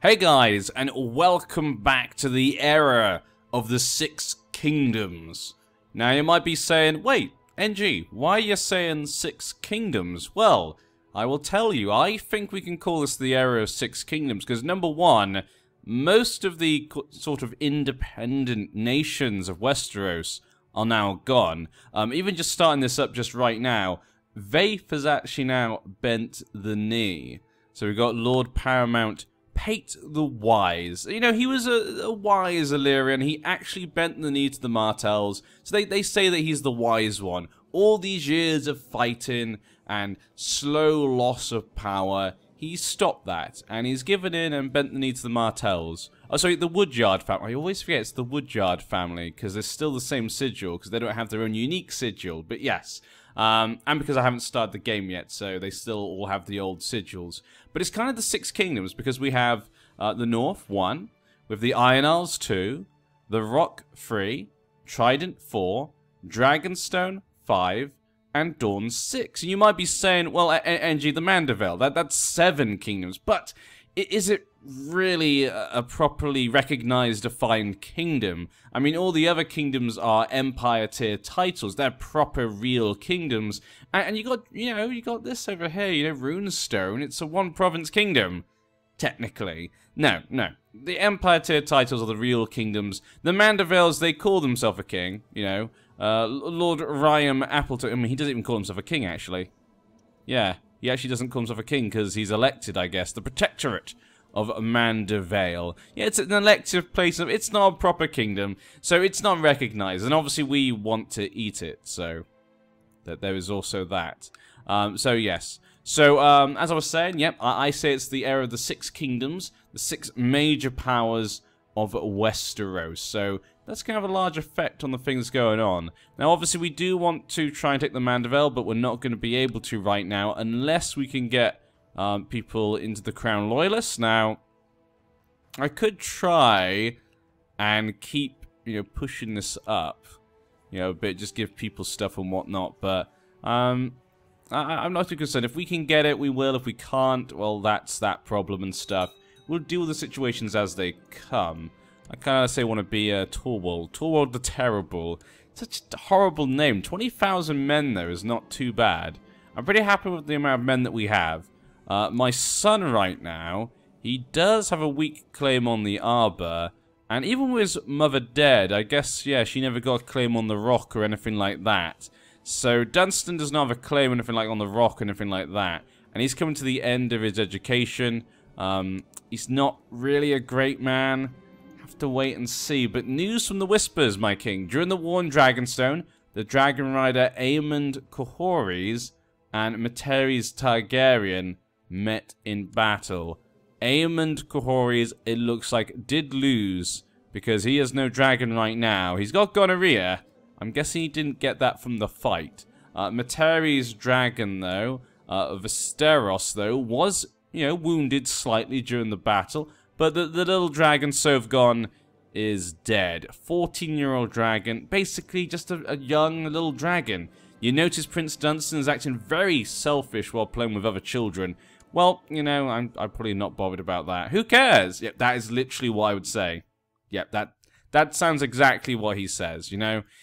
Hey guys, and welcome back to the era of the Six Kingdoms. Now you might be saying, wait, NG, why are you saying Six Kingdoms? Well, I will tell you, I think we can call this the era of Six Kingdoms, because number one, most of the sort of independent nations of Westeros are now gone. Even just starting this up just right now, Vape has actually now bent the knee. So we've got Lord Paramount Pate the Wise. You know, he was a wise Illyrian. He actually bent the knee to the Martells. So they say that he's the wise one. All these years of fighting and slow loss of power, he stopped that. And he's given in and bent the knee to the Martells. Oh, sorry, the Woodyard family. I always forget it's the Woodyard family because they're still the same sigil because they don't have their own unique sigil. But yes. And because I haven't started the game yet, so they still all have the old sigils. But it's kind of the Six Kingdoms, because we have the North, 1, with the Iron Isles, 2, the Rock, 3, Trident, 4, Dragonstone, 5, and Dawn, 6. And you might be saying, well, NG, the Mandeville, that's 7 kingdoms, but is it really a properly recognized, defined kingdom? I mean, all the other kingdoms are empire tier titles. They're proper, real kingdoms. And you got, you got this over here, Runestone. It's a one-province kingdom, technically. No. The empire tier titles are the real kingdoms. The Mandevilles, they call themselves a king, Lord Ryam Appleton, I mean, he doesn't even call himself a king, actually. Yeah, he actually doesn't call himself a king because he's elected, I guess. The Protectorate of Mandevale. Yeah, it's an elective place. It's not a proper kingdom, so it's not recognized. And obviously, we want to eat it, so that there is also that. So yes. So as I was saying, yep, I say it's the era of the Six Kingdoms, the 6 major powers of Westeros. So that's going to have a large effect on the things going on. Now, obviously, we do want to try and take the Mandevale, but we're not going to be able to right now unless we can get people into the Crown Loyalists. Now, I could try and keep, pushing this up, a bit, just give people stuff and whatnot, but I'm not too concerned. If we can get it, we will. If we can't, well, that's that problem and stuff. We'll deal with the situations as they come. I kind of say I want to be Torwald. Torwald the Terrible. Such a horrible name. 20,000 men, though, is not too bad. I'm pretty happy with the amount of men that we have. My son right now, he does have a weak claim on the Arbor, and even with his mother dead, I guess, yeah, she never got a claim on the Rock or anything like that. So Dunstan does not have a claim or anything like on the Rock or anything like that, and he's coming to the end of his education. He's not really a great man. Have to wait and see. But news from the Whispers, my king. During the war in Dragonstone, the Dragon Rider Aemond Cohorres and Materis Targaryen met in battle. Aemond Cohorres, it looks like, did lose because he has no dragon right now. He's got gonorrhea. I'm guessing he didn't get that from the fight. Materis' dragon, though, Visteros, though, was, wounded slightly during the battle. But the little dragon Sovgon is dead. 14-year-old dragon, basically just a young little dragon. You notice Prince Dunstan is acting very selfish while playing with other children. Well, I'm probably not bothered about that. Who cares? Yep, that is literally what I would say. Yep, that sounds exactly what he says,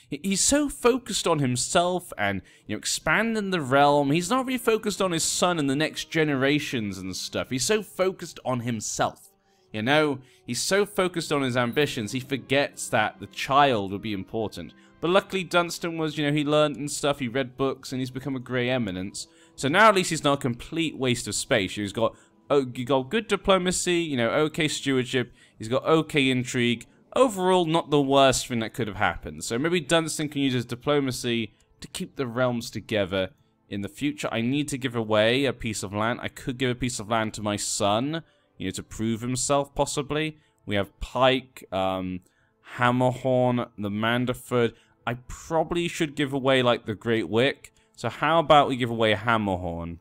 He's so focused on himself and, expanding the realm. He's not really focused on his son and the next generations and stuff. He's so focused on himself, He's so focused on his ambitions, he forgets that the child would be important. But luckily, Dunstan was, he learned and stuff, he read books, and he's become a grey eminence. So now at least he's not a complete waste of space. He's got good diplomacy, okay stewardship, he's got okay intrigue. Overall, not the worst thing that could have happened. So maybe Dunstan can use his diplomacy to keep the realms together in the future. I need to give away a piece of land. I could give a piece of land to my son, to prove himself, possibly. We have Pike, Hammerhorn, the Manderford. I probably should give away, like, the Great Wick. So how about we give away Hammerhorn?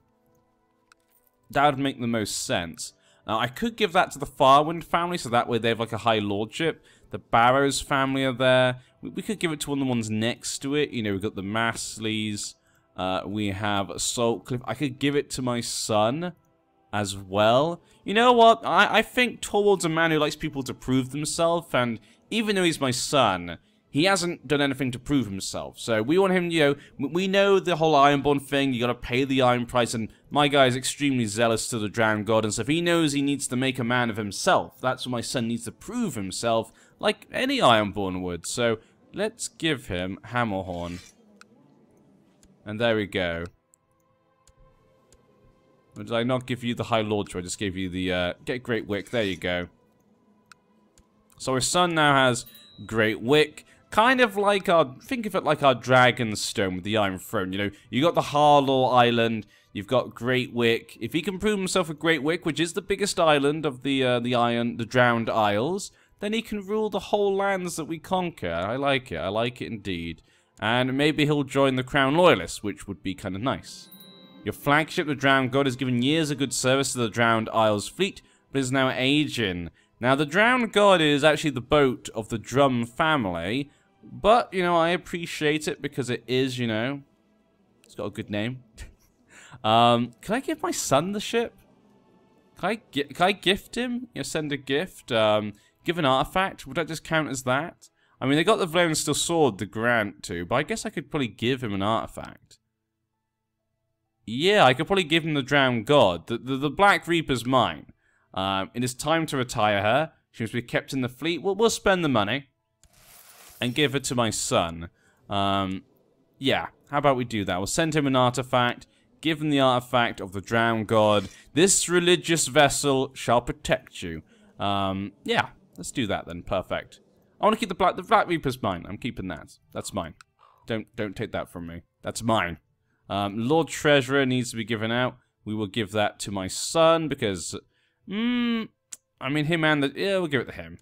That would make the most sense. Now, I could give that to the Farwind family, so that way they have, like, a high lordship. The Barrows family are there. We could give it to one of the ones next to it. We've got the Massleys. We have Saltcliffe. I could give it to my son. as well. You know what? I think towards a man who likes people to prove themselves, and even though he's my son, he hasn't done anything to prove himself. So we want him, you know, we know the whole Ironborn thing, you gotta pay the iron price, and my guy is extremely zealous to the drowned god, and so if he knows he needs to make a man of himself, that's what my son needs to prove himself, like any Ironborn would. So let's give him Hammerhorn. And there we go. Or did I not give you the High Lordship? I just gave you the, get Great Wick. There you go. So our son now has Great Wick. Kind of like our, think of it like our Dragonstone with the Iron Throne. You know, you got the Harlaw Island, you've got Great Wick. If he can prove himself with Great Wick, which is the biggest island of the Drowned Isles, then he can rule the whole lands that we conquer. I like it indeed. And maybe he'll join the Crown Loyalists, which would be kind of nice. Your flagship, the Drowned God, has given years of good service to the Drowned Isles fleet, but is now aging. Now, the Drowned God is actually the boat of the Drum family, but, you know, I appreciate it because it is, you know, it's got a good name. Can I give my son the ship? Can I gift him? You know, send a gift? Give an artifact? Would that just count as that? I mean, they got the Vlensteel Sword, the grant to, but I guess I could probably give him an artifact. Yeah, I could probably give him the Drowned God. The Black Reaper's mine. It is time to retire her. She must be kept in the fleet. We'll spend the money and give her to my son. Yeah, how about we do that? We'll send him an artifact, give him the artifact of the Drowned God. This religious vessel shall protect you. Yeah, let's do that then. Perfect. I want to keep the Black Reaper's mine. I'm keeping that. That's mine. Don't take that from me. That's mine. Lord Treasurer needs to be given out. We will give that to my son because, I mean, him and the, yeah, we'll give it to him.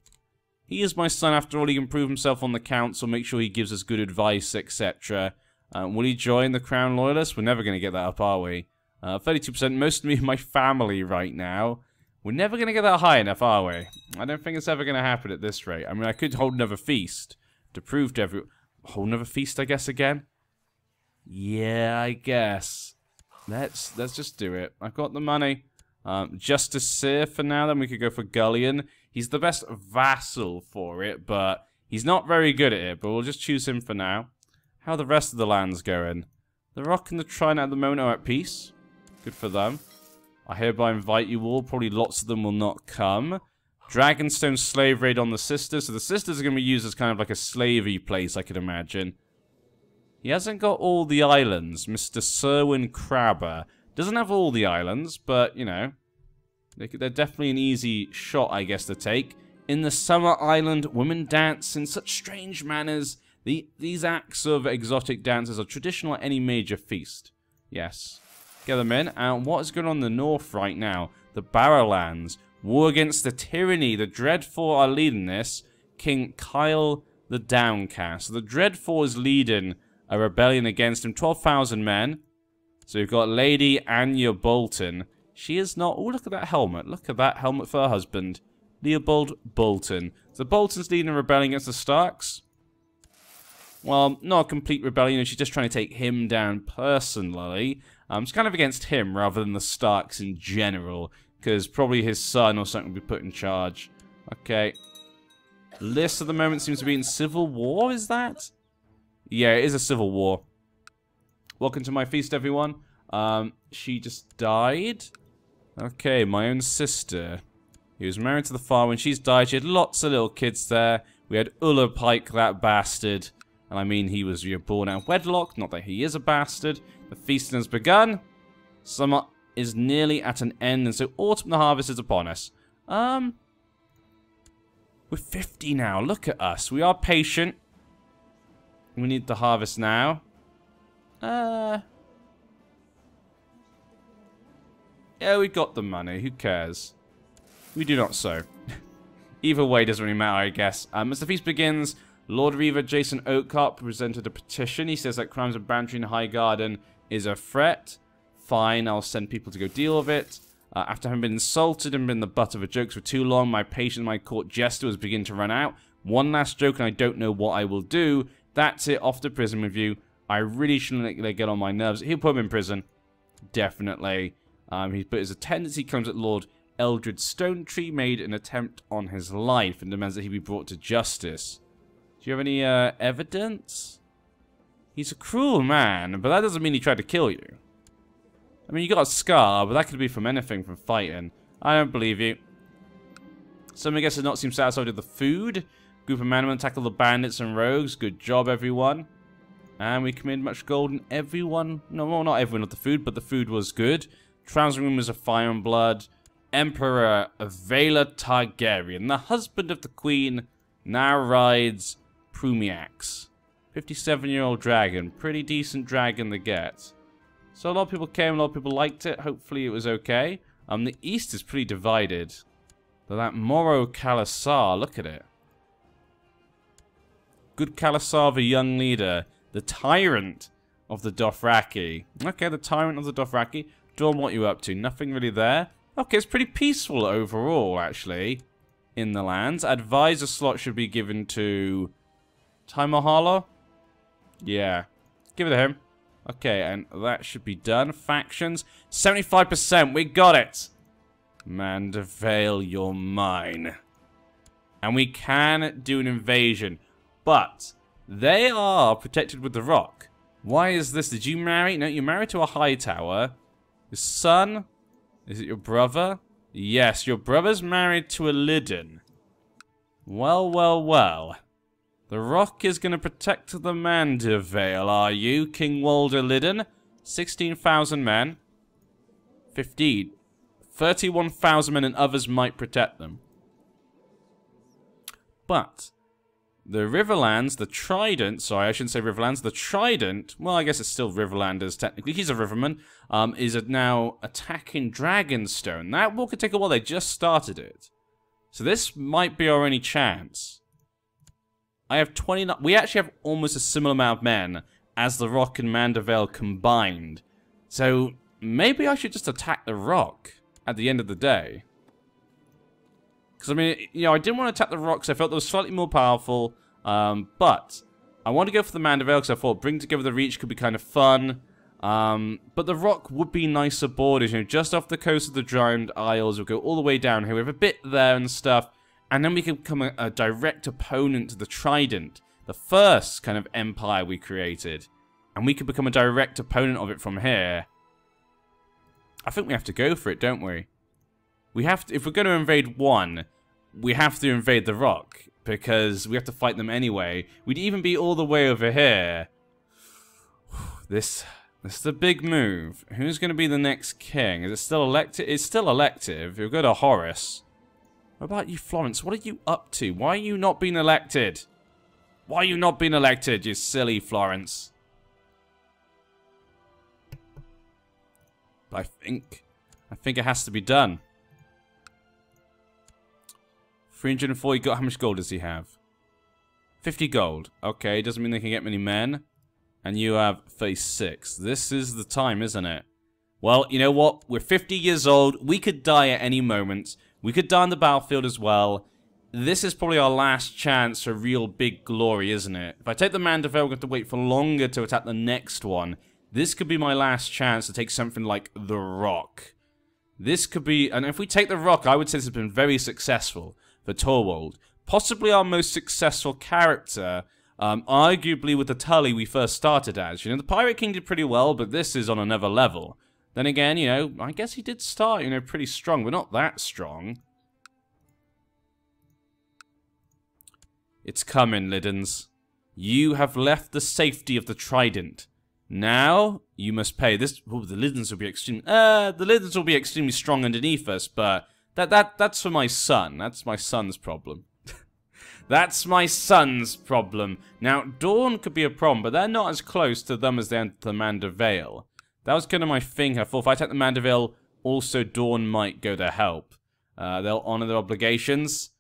He is my son after all. He can prove himself on the council, make sure he gives us good advice, etc. Will he join the Crown Loyalists? We're never going to get that up, are we? 32%, most of me and my family right now. We're never going to get that high enough, are we? I don't think it's ever going to happen at this rate. I mean, I could hold another feast to prove to everyone. Hold another feast, I guess, again? Yeah, I guess. Let's just do it. I've got the money. Justice Seer for now, then we could go for Gullion. He's the best vassal for it, but he's not very good at it, but we'll just choose him for now. How are the rest of the lands going? The Rock and the Trine at the moment are at peace. Good for them. I hereby invite you all. Probably lots of them will not come. Dragonstone slave raid on the Sisters. So the Sisters are going to be used as kind of like a slavey place, I could imagine. He hasn't got all the islands. Mr. Serwin Crabber doesn't have all the islands, but, you know, they're definitely an easy shot, I guess, to take. In the Summer Island, women dance in such strange manners. These acts of exotic dances are traditional at any major feast. Yes. Get them in. And what is going on in the north right now? The Barrowlands. War against the tyranny. The Dreadfort are leading this. King Kyle the Downcast. So the Dreadfort is leading a rebellion against him. 12,000 men. So you've got Lady Anya Bolton. She is not... Oh, look at that helmet. Look at that helmet for her husband. Leopold Bolton. So Bolton's leading a rebellion against the Starks. Well, not a complete rebellion. She's just trying to take him down personally. It's kind of against him rather than the Starks in general. Because probably his son or something will be put in charge. Okay. List at the moment seems to be in civil war, is that? Yeah, it is a civil war. Welcome to my feast, everyone. She just died. Okay, my own sister. He was married to the farm. When she's died, she had lots of little kids there. We had Ulla Pike, that bastard. And I mean, he was born out of wedlock. Not that he is a bastard. The feasting has begun. Summer is nearly at an end, and so autumn the harvest is upon us. We're 50 now. Look at us. We are patient. We need the harvest now. Yeah, we got the money. Who cares? We do not so. Either way doesn't really matter, I guess. As the feast begins, Lord Reaver Jason Oakharp presented a petition. He says that crimes of banditry in Highgarden is a threat. Fine, I'll send people to go deal with it. After having been insulted and been the butt of a joke for too long, my patience in my court jester was beginning to run out. One last joke and I don't know what I will do. That's it, off to prison with you. I really shouldn't let they get on my nerves. He'll put him in prison. Definitely. But his attendants, he claims that Lord Eldred Stonetree made an attempt on his life and demands that he be brought to justice. Do you have any evidence? He's a cruel man, but that doesn't mean he tried to kill you. I mean, you got a scar, but that could be from anything, from fighting. I don't believe you. Some, I guess, does not seem satisfied with the food. Group of men tackle the bandits and rogues. Good job, everyone. And we committed much gold in everyone. No, well, not everyone of the food, but the food was good. Trouncing room was of fire and blood. Emperor Vaela Targaryen, the husband of the queen, now rides Prumiax. 57-year-old dragon. Pretty decent dragon to get. So a lot of people came, a lot of people liked it. Hopefully it was okay. The east is pretty divided. But that Moro Khalasar, look at it. Good Khalasar, the young leader. The tyrant of the Dothraki. Okay, the tyrant of the Dothraki. Dawn, what are you up to? Nothing really there. Okay, it's pretty peaceful overall, actually, in the lands. Advisor slot should be given to Mahala. Yeah, give it to him. Okay, and that should be done. Factions, 75%. We got it. Mandervale, you're mine. And we can do an invasion, but they are protected with the rock. Why is this? Did you marry? No, you're married to a high tower. Your son? Is it your brother? Yes, your brother's married to a Lydon. Well, well, well. The rock is going to protect the Mandervale, are you, King Walder Lydon? 16,000 men. 31,000 men and others might protect them. But the Riverlands, the Trident, sorry, I shouldn't say Riverlands, the Trident, well, I guess it's still Riverlanders, technically, he's a Riverman, is now attacking Dragonstone. That war could take a while, they just started it. So this might be our only chance. I have 29, we actually have almost a similar amount of men as the Rock and Mandervale combined. So maybe I should just attack the Rock at the end of the day. Because, I mean, you know, I didn't want to attack the Rocks. I felt they were slightly more powerful. But I want to go for the Mandervale because I thought bring together the Reach could be kind of fun. But the Rock would be nicer borders, you know, just off the coast of the Drowned Isles. We'll go all the way down here. We have a bit there and stuff. And then we can become a direct opponent to the Trident. The first kind of empire we created. And we could become a direct opponent of it from here. I think we have to go for it, don't we? We have to, if we're going to invade one, we have to invade the Rock, because we have to fight them anyway. We'd even be all the way over here. This is a big move. Who's going to be the next king? Is it still elective? It's still elective. We'll go to Horus. What about you, Florence? What are you up to? Why are you not being elected? Why are you not being elected, you silly Florence? I think it has to be done. 340 gold. How much gold does he have? 50 gold. Okay, doesn't mean they can get many men. And you have 36. This is the time, isn't it? Well, you know what? We're 50 years old. We could die at any moment. We could die on the battlefield as well. This is probably our last chance for real big glory, isn't it? If I take the Mandervale, we're going to have to wait for longer to attack the next one. This could be my last chance to take something like the Rock. This could be... And if we take the Rock, I would say this has been very successful for Torwald. Possibly our most successful character, arguably with the Tully we first started as. You know, the Pirate King did pretty well, but this is on another level. Then again, you know, I guess he did start, you know, pretty strong. We're not that strong. It's coming, Lydons. You have left the safety of the Trident. Now, you must pay. This, oh, the Lydons will be extremely strong underneath us, but that's for my son. That's my son's problem. That's my son's problem. Now, Dawn could be a problem, but they're not as close to them as they are to the Mandervale. That was kind of my thing. I thought if I attack the Mandervale, also Dawn might go to help. They'll honor their obligations.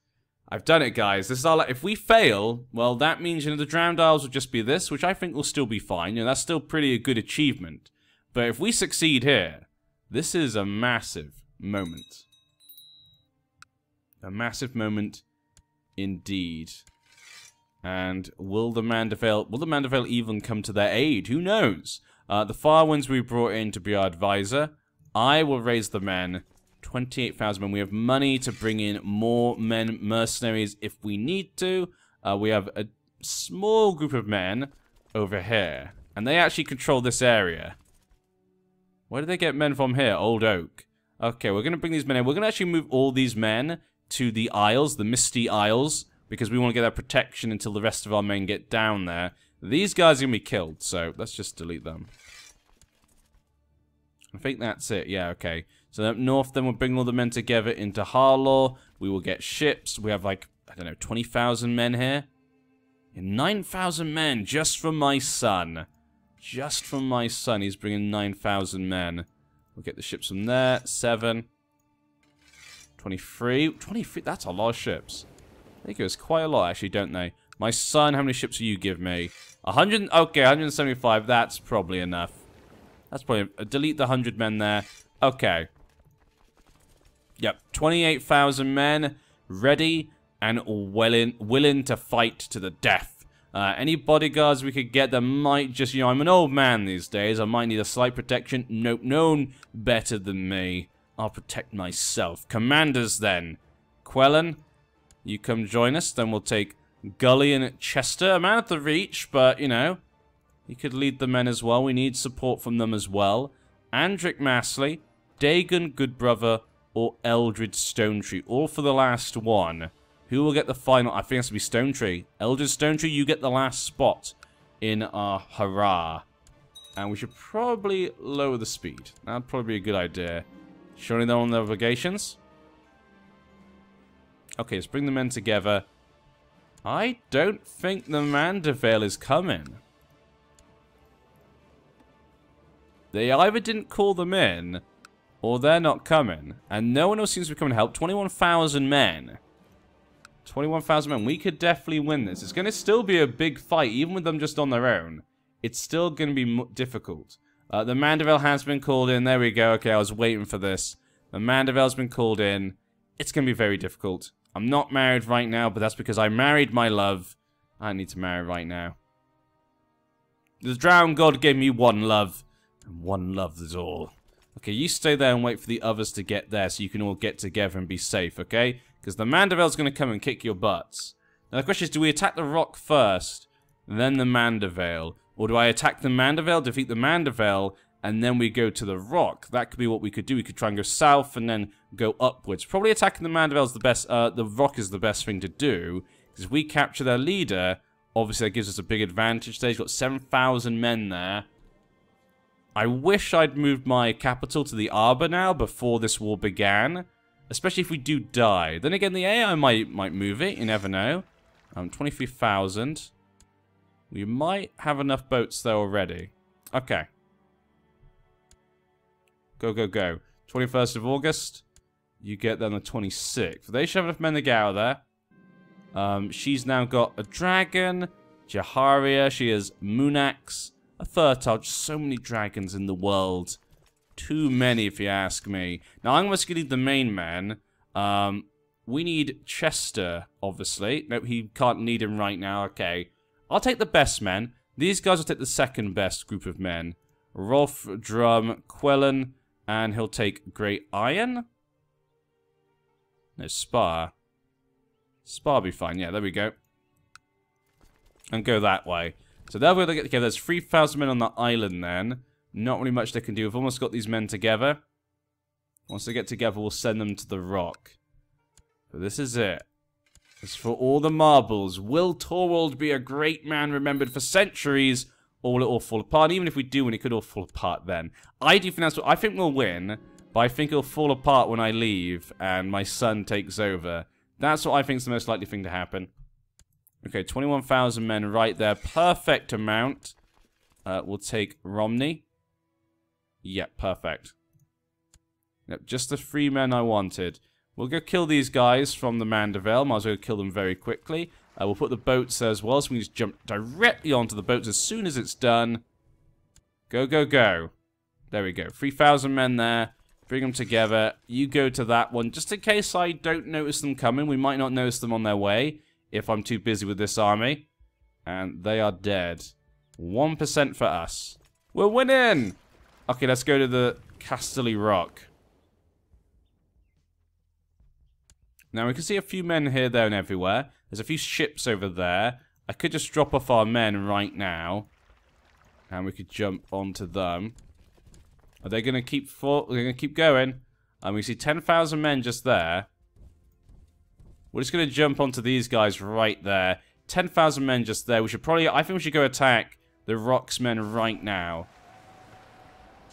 I've done it, guys. This is our... If we fail, well, that means, you know, the Drowned Isles will just be this, which I think will still be fine. You know, that's still pretty a good achievement. But if we succeed here, this is a massive moment. A massive moment indeed. And will the Mandervale even come to their aid? Who knows? The Firewinds we brought in to be our advisor I will raise the men. 28,000 men. We have money to bring in more men, mercenaries, if we need to. We have a small group of men over here. And they actually control this area. Where do they get men from here? Old Oak. Okay, we're going to bring these men in. We're going to actually move all these men to the Isles, the Misty Isles, because we want to get that protection until the rest of our men get down there. These guys are going to be killed, so let's just delete them. I think that's it. Yeah, okay. So up north, then we'll bring all the men together into Harlaw. We will get ships. We have, like, I don't know, 20,000 men here. 9,000 men just from my son. Just from my son, he's bringing 9,000 men. We'll get the ships from there. 7. 23. 23, that's a lot of ships. They give us quite a lot, actually, don't they? My son, how many ships will you give me? 100, okay, 175, that's probably enough. That's probably, delete the 100 men there. Okay. Yep, 28,000 men, ready and willing to fight to the death. Any bodyguards we could get that might just, you know, I'm an old man these days. I might need a slight protection. Nope, no one better than me. I'll protect myself. Commanders, then. Quellen, you come join us. Then we'll take Gully and Chester. A man at the reach, but, you know, he could lead the men as well. We need support from them as well. Andric Massley, Dagon Goodbrother, or Eldred Stonetree. All for the last one. Who will get the final? I think it has to be Stonetree. Eldred Stonetree, you get the last spot in our hurrah. And we should probably lower the speed. That'd probably be a good idea. Showing them on the obligations. Okay, let's bring the men together. I don't think the Mandeville is coming. They either didn't call them in, or they're not coming. And no one else seems to be coming to help. 21,000 men. 21,000 men. We could definitely win this. It's going to still be a big fight, even with them just on their own. It's still going to be difficult. The Mandeville has been called in. There we go. Okay, I was waiting for this. The Mandeville's been called in. It's going to be very difficult. I'm not married right now, but that's because I married my love. I need to marry right now. The drowned god gave me one love. And one love is all. Okay, you stay there and wait for the others to get there so you can all get together and be safe, okay? Because the Mandevelle's going to come and kick your butts. Now the question is, do we attack the rock first, then the Mandeville? Or do I attack the Mandeville, defeat the Mandeville, and then we go to the rock? That could be what we could do. We could try and go south and then go upwards. Probably attacking the Mandeville is the best, the rock is the best thing to do. Because if we capture their leader, obviously that gives us a big advantage there. He's got 7,000 men there. I wish I'd moved my capital to the Arbor now before this war began. Especially if we do die. Then again, the AI might move it. You never know. 23,000. We might have enough boats there already. Okay. Go, go, go. 21st of August. You get them the 26th. They should have enough men to get out of there. She's now got a dragon. Jaharia. She has Munax. A fertile. Just so many dragons in the world. Too many, if you ask me. Now, I'm going to lead the main man. We need Chester, obviously. No, he can't need him right now. Okay. I'll take the best men. These guys will take the second best group of men. Rolf, Drum, Quellen, and he'll take Great Iron. No, Spar. Spar will be fine. Yeah, there we go. And go that way. So they'll be able to get together. There's 3,000 men on the island then. Not really much they can do. We've almost got these men together. Once they get together, we'll send them to the rock. But this is it. It's for all the marbles. Will Torwald be a great man remembered for centuries, or will it all fall apart? Even if we do win, it could all fall apart then. I do think that's what I think we'll win, but I think it'll fall apart when I leave and my son takes over. That's what I think is the most likely thing to happen. Okay, 21,000 men right there. Perfect amount. We'll take Romney. Yep, perfect. Yep, just the 3 men I wanted. We'll go kill these guys from the Mandeville. Might as well kill them very quickly. We'll put the boats there as well, so we can just jump directly onto the boats as soon as it's done. Go, go, go. There we go. 3,000 men there. Bring them together. You go to that one. Just in case I don't notice them coming. We might not notice them on their way if I'm too busy with this army. And they are dead. 1% for us. We're winning! Okay, let's go to the Casterly Rock. Now, we can see a few men here, there, and everywhere. There's a few ships over there. I could just drop off our men right now. And we could jump onto them. Are they going to keep They're going to keep going. We see 10,000 men just there. We're just going to jump onto these guys right there. 10,000 men just there. We should probably... I think we should go attack the Rock's men right now.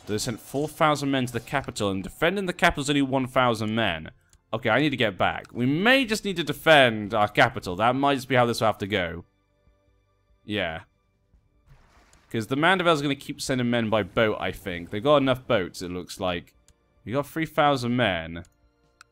They sent 4,000 men to the capital. And defending the capital is only 1,000 men. Okay, I need to get back. We may just need to defend our capital. That might just be how this will have to go. Yeah. Because the Mandeville's going to keep sending men by boat, I think. They've got enough boats, it looks like. We got 3,000 men.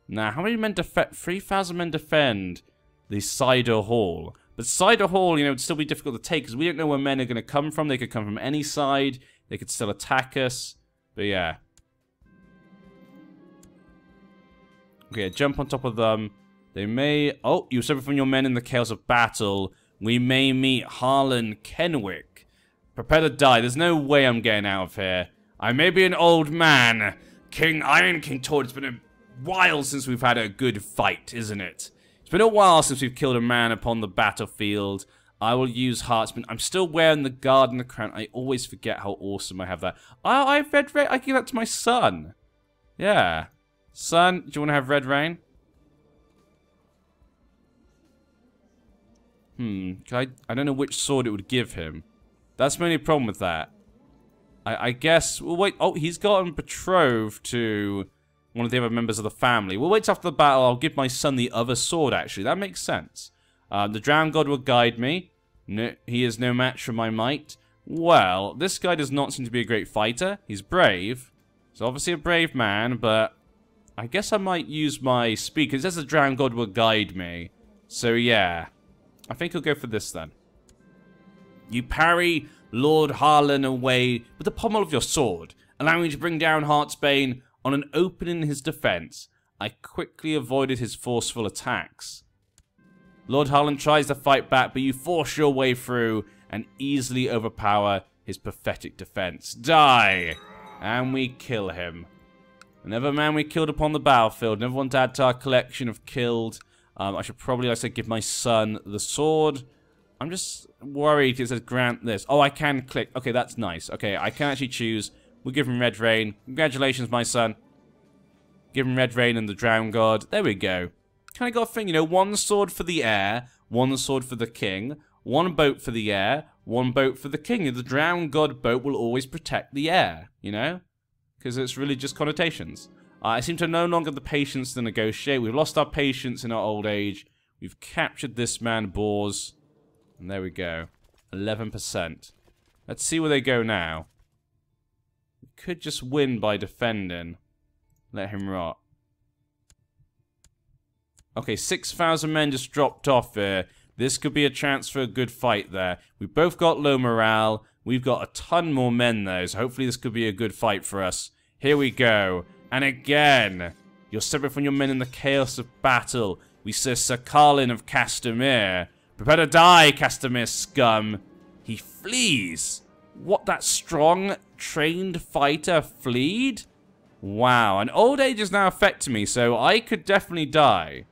Now, how many men defend? 3,000 men defend the Cider Hall. But Cider Hall, you know, would still be difficult to take because we don't know where men are going to come from. They could come from any side. They could still attack us. But yeah. Okay, jump on top of them. They may... Oh, you suffer from your men in the chaos of battle. We may meet Harlan Kenwick. Prepare to die. There's no way I'm getting out of here. I may be an old man. Iron King Tord, it's been a while since we've had a good fight, isn't it? It's been a while since we've killed a man upon the battlefield. I will use Heartsman. I'm still wearing the guard and the crown. I always forget how awesome I have that. I have red rain. I give that to my son. Yeah. Son, do you want to have red rain? I don't know which sword it would give him. That's my only problem with that. I guess... Well, wait. Oh, he's gotten betrothed to one of the other members of the family. We'll wait after the battle. I'll give my son the other sword, actually. That makes sense. The Drowned God will guide me. No, he is no match for my might. Well, this guy does not seem to be a great fighter. He's brave. He's obviously a brave man, but... I guess I might use my speed, because it says the Drowned God will guide me. So, yeah. I think I'll go for this, then. You parry Lord Harlan away with the pommel of your sword, allowing me to bring down Heartsbane on an opening in his defense. I quickly avoided his forceful attacks. Lord Harlan tries to fight back, but you force your way through and easily overpower his pathetic defense. Die! And we kill him. Another man we killed upon the battlefield. Another one to add to our collection of killed. I should probably, like I said, give my son the sword. I'm just worried it says grant this. Oh, I can click. Okay, that's nice. Okay, I can actually choose. We'll give him red rain. Congratulations, my son. Give him red rain and the Drowned God. There we go. Kind of got a thing, you know, one sword for the air, one sword for the king, one boat for the air, one boat for the king. And the Drowned God boat will always protect the air, you know? Because it's really just connotations. I seem to no longer have the patience to negotiate. We've lost our patience in our old age. We've captured this man, Boars. And there we go. 11%. Let's see where they go now. We could just win by defending. Let him rot. Okay, 6,000 men just dropped off here. This could be a chance for a good fight there. We've both got low morale. We've got a ton more men, though, so hopefully this could be a good fight for us. Here we go. And again, you're separate from your men in the chaos of battle. We see Sir Carlin of Castamere. Prepare to die, Castamere scum. He flees. What, that strong, trained fighter fleed? Wow, and old age is now affecting me, so I could definitely die.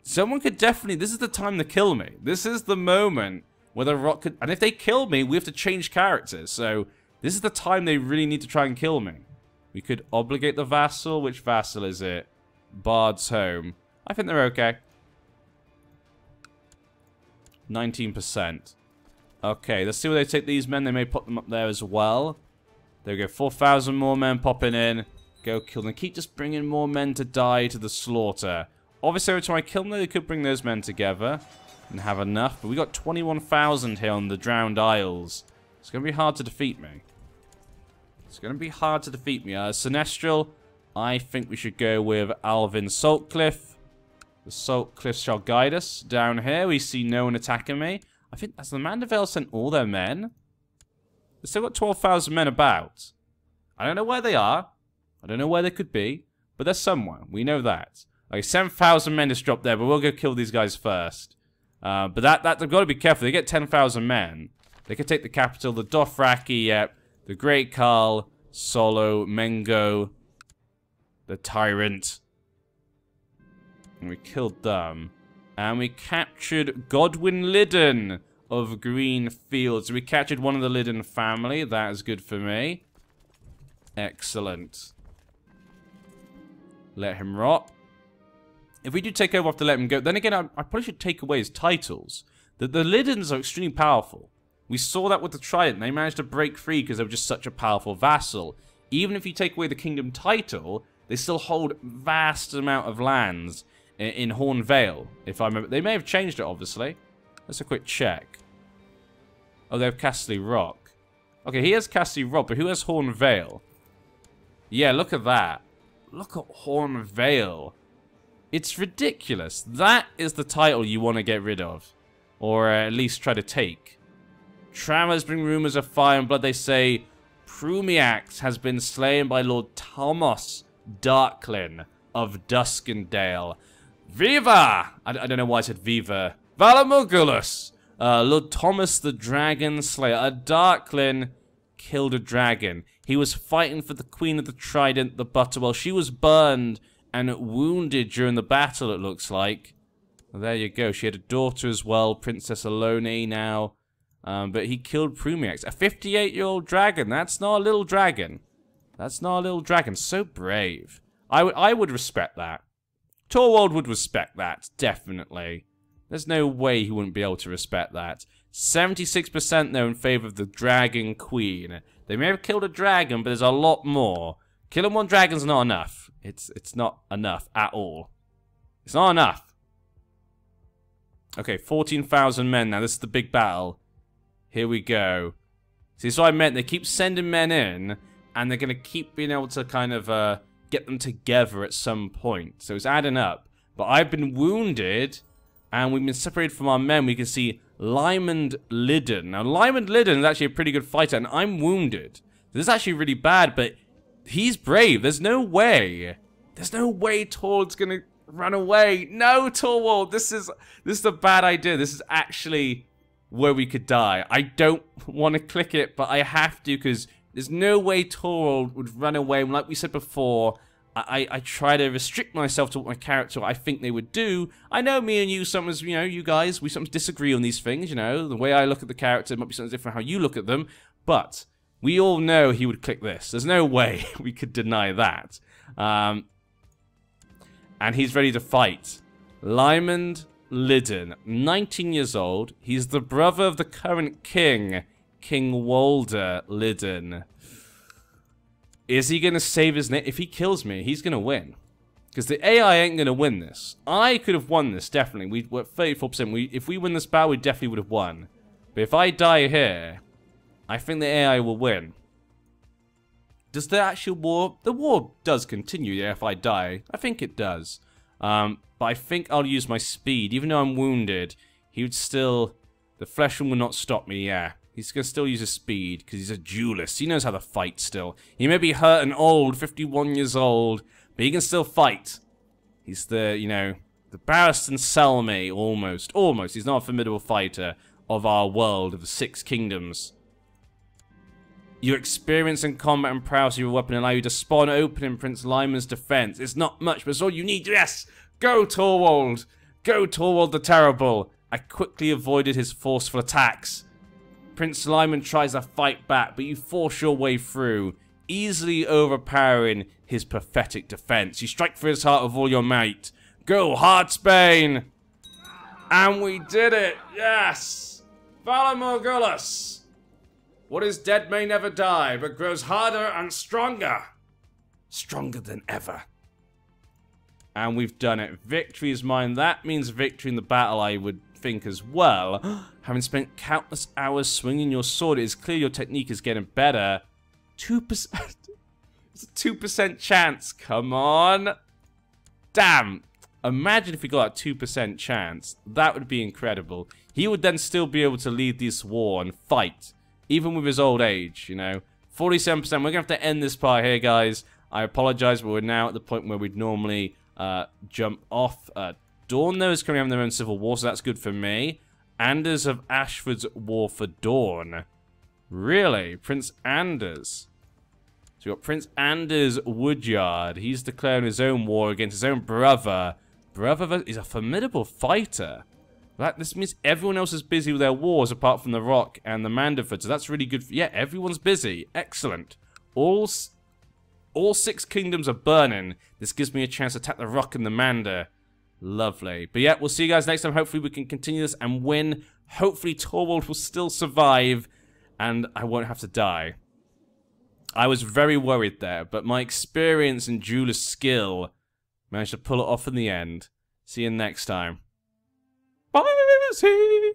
Someone could definitely... This is the time to kill me. This is the moment where the Rock could... And if they kill me, we have to change characters. So this is the time they really need to try and kill me. We could obligate the vassal. Which vassal is it? Bard's Home. I think they're okay. 19%. Okay, let's see where they take these men. They may put them up there as well. There we go. 4,000 more men popping in. Go kill them. Keep just bringing more men to die to the slaughter. Obviously, every time I kill them, they could bring those men together and have enough. But we got 21,000 here on the Drowned Isles. It's going to be hard to defeat me. It's going to be hard to defeat me. Sinestral, I think we should go with Alvin Saltcliffe. The Saltcliffe shall guide us. Down here, we see no one attacking me. I think that's the Mandeville sent all their men. They've still got 12,000 men about. I don't know where they are. I don't know where they could be. But they're somewhere. We know that. Okay, 7,000 men just dropped there, but we'll go kill these guys first. But they've got to be careful. They get 10,000 men. They could take the capital, the Dothraki, the Great Khal, Solo, Mengo. the tyrant. And we killed them. And we captured Godwin Liddon of Green Fields. We captured one of the Liddon family. That is good for me. Excellent. Let him rot. If we do take over, I have to let him go. Then again, I probably should take away his titles. The Liddons are extremely powerful. We saw that with the Trident. They managed to break free because they were just such a powerful vassal. Even if you take away the kingdom title, they still hold vast amount of lands in Horn Vale, if I remember. They may have changed it, obviously. Let's a quick check. Oh, they have Castle Rock. Okay, he has Castle Rock, but who has Horn Vale? Yeah, look at that. Look at Horn Vale. It's ridiculous. That is the title you want to get rid of. Or at least try to take. Travelers bring rumors of fire and blood. They say Prumiax has been slain by Lord Thomas Darklin of Duskendale. Viva! I don't know why I said Viva. Valamugulus! Lord Thomas the Dragon Slayer. A Darklin killed a dragon. He was fighting for the Queen of the Trident, the Butterwell. She was burned and wounded during the battle, it looks like. Well, there you go. She had a daughter as well, Princess Alone now. But he killed Prumiax. A 58-year-old dragon. That's not a little dragon. That's not a little dragon. So brave. I would respect that. Torwald would respect that, definitely. There's no way he wouldn't be able to respect that. 76% though in favor of the Dragon Queen. They may have killed a dragon, but there's a lot more. Killing one dragon's not enough. It's not enough at all. It's not enough. Okay, 14,000 men now. This is the big battle. Here we go. See, so I meant they keep sending men in, and they're going to keep being able to kind of get them together at some point. So it's adding up. But I've been wounded, and we've been separated from our men. We can see Lymond Liddon. Now, Lymond Liddon is actually a pretty good fighter, and I'm wounded. This is actually really bad, but he's brave. There's no way. There's no way Torwald's going to run away. No, Torwald. This is a bad idea. This is actually where we could die. I don't want to click it, but I have to because there's no way Torwald would run away. And like we said before, I try to restrict myself to what my character I think they would do. I know me and you sometimes, you know, you guys, we sometimes disagree on these things, you know. The way I look at the character might be something different how you look at them. But we all know he would click this. There's no way we could deny that. And he's ready to fight. Lymond Liddon, 19 years old. He's the brother of the current king, King Walder Liddon. Is he going to save his name? If he kills me, he's going to win. Because the AI ain't going to win this. I could have won this, definitely. We're at 34%. If we win this battle, we definitely would have won. But if I die here, I think the AI will win. Does the actual war... The war does continue, yeah, if I die. I think it does. But I think I'll use my speed. Even though I'm wounded, he would still... The flesh will not stop me, yeah. He's going to still use his speed, because he's a duelist. He knows how to fight still. He may be hurt and old, 51 years old, but he can still fight. He's the, you know, the Barristan Selmy, almost. Almost. He's not a formidable fighter of our world, of the Six Kingdoms. Your experience in combat and prowess of your weapon allow you to spawn open in Prince Lymond's defense. It's not much, but it's all you need. Yes! Go, Torwald! Go, Torwald the Terrible! I quickly avoided his forceful attacks. Prince Lymond tries to fight back, but you force your way through, easily overpowering his pathetic defense. You strike for his heart with all your might. Go, Heartsbane! And we did it! Yes! Valamogulus! What is dead may never die, but grows harder and stronger. Stronger than ever. And we've done it. Victory is mine. That means victory in the battle, I would think as well. Having spent countless hours swinging your sword, it is clear your technique is getting better. 2%. It's a 2% chance. Come on. Damn. Imagine if we got a 2% chance. That would be incredible. He would then still be able to lead this war and fight. Even with his old age, you know. 47%. We're going to have to end this part here, guys. I apologize, but we're now at the point where we'd normally jump off. Dawn, though, is currently having their own civil war, so that's good for me. Anders of Ashford's war for Dawn. Really? Prince Anders. So we've got Prince Anders Woodyard. He's declaring his own war against his own brother. Brother is a formidable fighter. This means everyone else is busy with their wars apart from the Rock and the Manderford. So that's really good. Yeah, everyone's busy. Excellent. All 6 kingdoms are burning. This gives me a chance to attack the Rock and the Mander. Lovely. But yeah, we'll see you guys next time. Hopefully we can continue this and win. Hopefully Torvald will still survive and I won't have to die. I was very worried there, but my experience and jeweler's skill managed to pull it off in the end. See you next time. Bye!